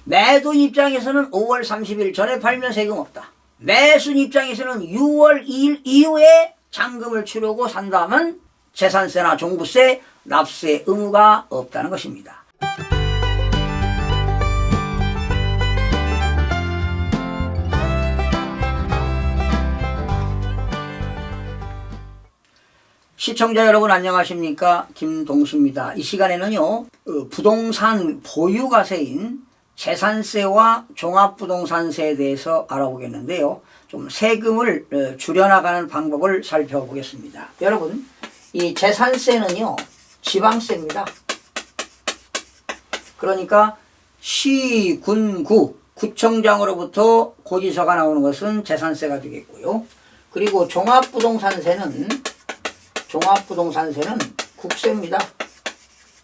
매도인 입장에서는 5월 30일 전에 팔면 세금 없다. 매수인 입장에서는 6월 2일 이후에 잔금을 치르고 산다면 재산세나 종부세, 납세 의무가 없다는 것입니다. 시청자 여러분 안녕하십니까? 김동수입니다. 이 시간에는요, 부동산 보유가세인 재산세와 종합부동산세에 대해서 알아보겠는데요. 좀 세금을 줄여나가는 방법을 살펴보겠습니다. 여러분, 이 재산세는요, 지방세입니다. 그러니까 시, 군, 구, 구청장으로부터 고지서가 나오는 것은 재산세가 되겠고요. 그리고 종합부동산세는 국세입니다.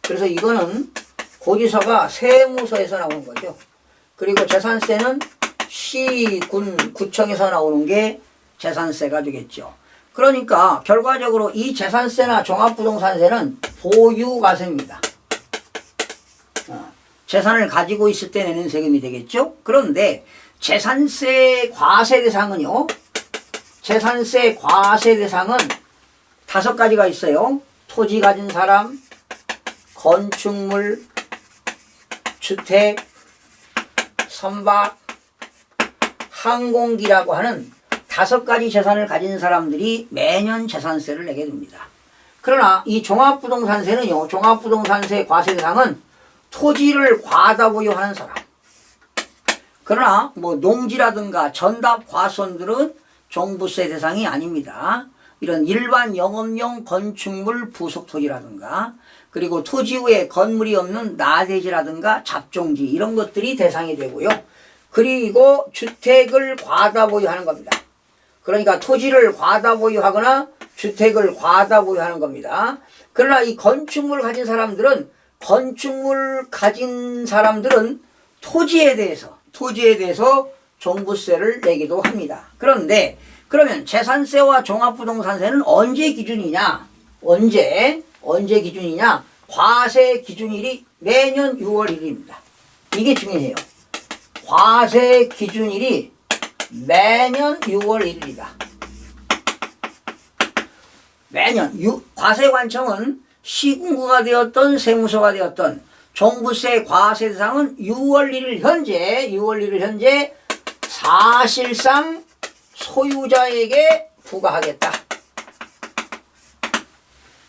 그래서 이거는 고지서가 세무서에서 나오는 거죠. 그리고 재산세는 시, 군, 구청에서 나오는 게 재산세가 되겠죠. 그러니까 결과적으로 이 재산세나 종합부동산세는 보유가세입니다. 재산을 가지고 있을 때 내는 세금이 되겠죠. 그런데 재산세 과세 대상은요. 재산세 과세 대상은 5가지가 있어요. 토지 가진 사람, 건축물, 주택, 선박, 항공기라고 하는 5가지 재산을 가진 사람들이 매년 재산세를 내게 됩니다. 그러나 이 종합부동산세는요. 종합부동산세 과세 대상은 토지를 과다 보유하는 사람. 그러나 농지라든가 전답 과수원들은 종부세 대상이 아닙니다. 이런 일반 영업용 건축물 부속토지라든가 그리고 토지 위에 건물이 없는 나대지라든가 잡종지 이런 것들이 대상이 되고요. 그리고 주택을 과다 보유하는 겁니다. 그러니까 토지를 과다 보유하거나 주택을 과다 보유하는 겁니다. 그러나 이 건축물을 가진 사람들은 토지에 대해서 종부세를 내기도 합니다. 그런데 그러면 재산세와 종합부동산세는 언제 기준이냐? 언제 기준이냐? 과세 기준일이 매년 6월 1일입니다. 이게 중요해요. 과세 기준일이 매년 6월 1일이다. 매년 과세관청은 시군구가 되었던 세무서가 되었던 종부세 과세 대상은 6월 1일 현재 사실상 소유자에게 부과하겠다.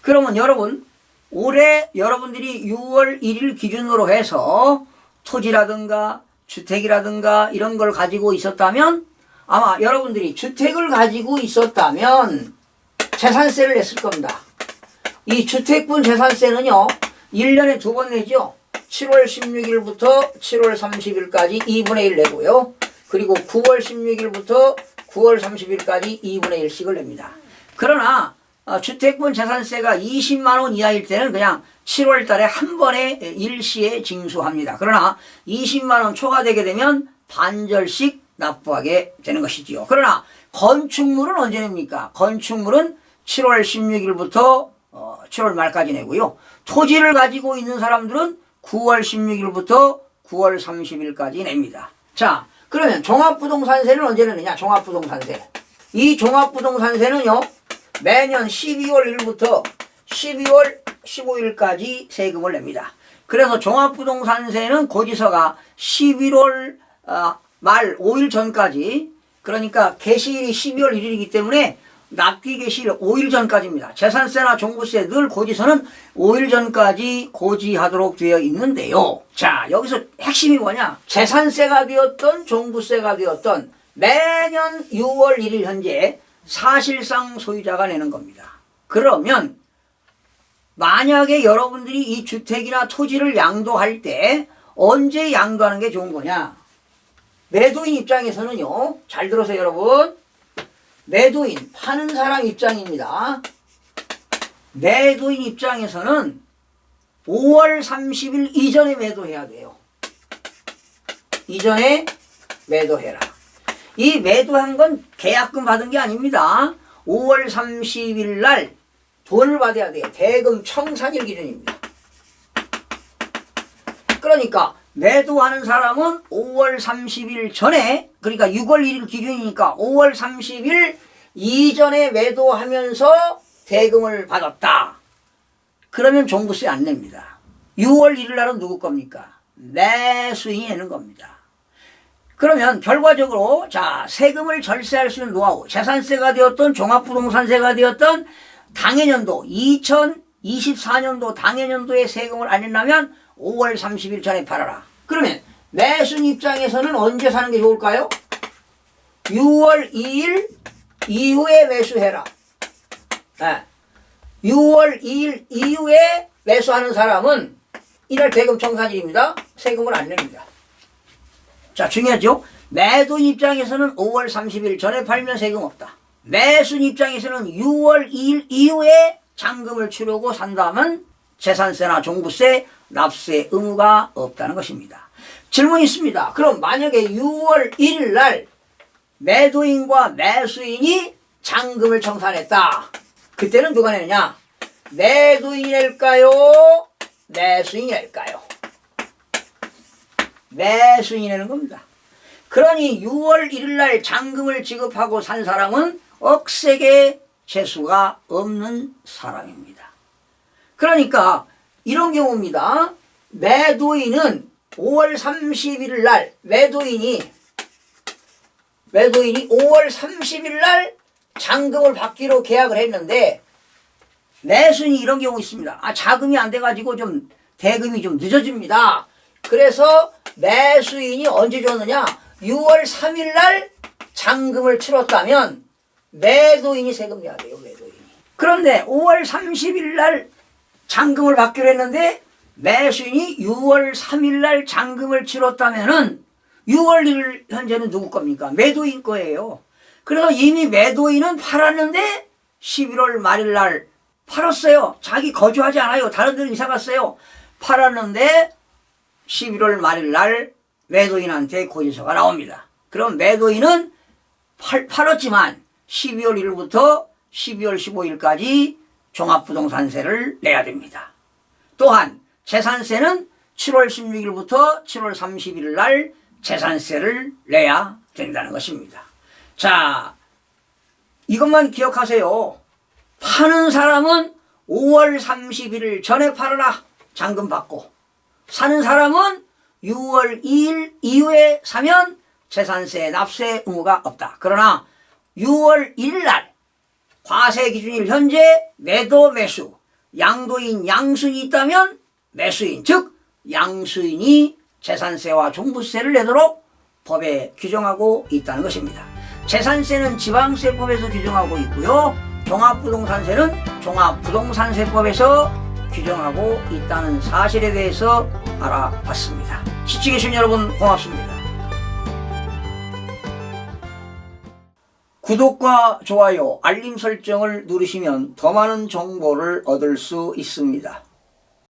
그러면 여러분, 올해 여러분들이 6월 1일 기준으로 해서 토지라든가 주택이라든가 이런 걸 가지고 있었다면 아마 여러분들이 주택을 가지고 있었다면 재산세를 냈을 겁니다. 이 주택분 재산세는요. 1년에 2번 내죠. 7월 16일부터 7월 30일까지 2분의 1 내고요. 그리고 9월 16일부터 9월 30일까지 2분의 1씩을 냅니다. 그러나 주택분 재산세가 20만 원 이하일 때는 그냥 7월 달에 한 번에 일시에 징수합니다. 그러나 20만 원 초과되게 되면 반절씩 납부하게 되는 것이지요. 그러나 건축물은 언제 냅니까? 건축물은 7월 16일부터 7월 말까지 내고요. 토지를 가지고 있는 사람들은 9월 16일부터 9월 30일까지 냅니다. 자, 그러면 종합부동산세는 언제 내느냐? 종합부동산세. 이 종합부동산세는요. 매년 12월 1일부터 12월 15일까지 세금을 냅니다. 그래서 종합부동산세는 고지서가 11월 말 5일 전까지, 그러니까 개시일이 12월 1일이기 때문에 납기 개시일 5일 전까지입니다. 재산세나 종부세 늘 고지서는 5일 전까지 고지하도록 되어 있는데요. 자, 여기서 핵심이 뭐냐? 재산세가 되었던 종부세가 되었던 매년 6월 1일 현재 사실상 소유자가 내는 겁니다. 그러면 만약에 여러분들이 이 주택이나 토지를 양도할 때 언제 양도하는 게 좋은 거냐? 매도인 입장에서는요. 잘 들으세요, 여러분. 매도인, 파는 사람 입장입니다. 매도인 입장에서는 5월 30일 이전에 매도해야 돼요. 이전에 매도해라. 이 매도한 건 계약금 받은 게 아닙니다. 5월 30일 날 돈을 받아야 돼요. 대금 청산일 기준입니다. 그러니까 매도하는 사람은 5월 30일 전에, 그러니까 6월 1일 기준이니까 5월 30일 이전에 매도하면서 대금을 받았다. 그러면 종부세 안 냅니다. 6월 1일 날은 누구 겁니까? 매수인이 내는 겁니다. 그러면 결과적으로 자, 세금을 절세할 수 있는 노하우, 재산세가 되었던 종합부동산세가 되었던 당해년도 2024년도 당해년도에 세금을 안 낸다면 5월 30일 전에 팔아라. 그러면 매수인 입장에서는 언제 사는 게 좋을까요? 6월 2일 이후에 매수해라. 네. 6월 2일 이후에 매수하는 사람은 이날 대금 청산일입니다. 세금을 안 냅니다. 자, 중요하죠? 매도인 입장에서는 5월 30일 전에 팔면 세금 없다. 매수인 입장에서는 6월 2일 이후에 잔금을 치르고 산다면 재산세나 종부세, 납세 의무가 없다는 것입니다. 질문이 있습니다. 그럼 만약에 6월 1일 날 매도인과 매수인이 잔금을 청산했다. 그때는 누가 내느냐? 매도인이 낼까요? 매수인이 낼까요? 매수인이 내는 겁니다. 그러니 6월 1일 날 잔금을 지급하고 산 사람은 억세게 재수가 없는 사람입니다. 그러니까 이런 경우입니다. 매도인은 5월 31일 날 매도인이 5월 30일 날 잔금을 받기로 계약을 했는데 매수인이 이런 경우 있습니다. 자금이 안 돼가지고 좀 대금이 좀 늦어집니다. 그래서 매수인이 언제 줬느냐? 6월 3일 날 잔금을 치렀다면 매도인이 세금 내야 돼요. 매도인이. 그런데 5월 30일 날 잔금을 받기로 했는데 매수인이 6월 3일 날 잔금을 치렀다면은 6월 1일 현재는 누구 겁니까? 매도인 거예요. 그래서 이미 매도인은 팔았는데 11월 말일 날 팔았어요. 자기 거주하지 않아요. 다른 데로 이사 갔어요. 팔았는데 11월 말일 날 매도인한테 고지서가 나옵니다. 그럼 매도인은 팔았지만 12월 1일부터 12월 15일까지 종합부동산세를 내야 됩니다. 또한 재산세는 7월 16일부터 7월 30일 날 재산세를 내야 된다는 것입니다. 자, 이것만 기억하세요. 파는 사람은 5월 31일 전에 팔아라. 잔금 받고. 사는 사람은 6월 2일 이후에 사면 재산세, 납세 의무가 없다. 그러나 6월 1일 날 과세 기준일 현재 매도, 매수, 양도인, 양수인이 있다면 매수인, 즉 양수인이 재산세와 종부세를 내도록 법에 규정하고 있다는 것입니다. 재산세는 지방세법에서 규정하고 있고요. 종합부동산세는 종합부동산세법에서 규정하고 있다는 사실에 대해서 알아봤습니다. 시청해주신 여러분 고맙습니다. 구독과 좋아요, 알림 설정을 누르시면 더 많은 정보를 얻을 수 있습니다.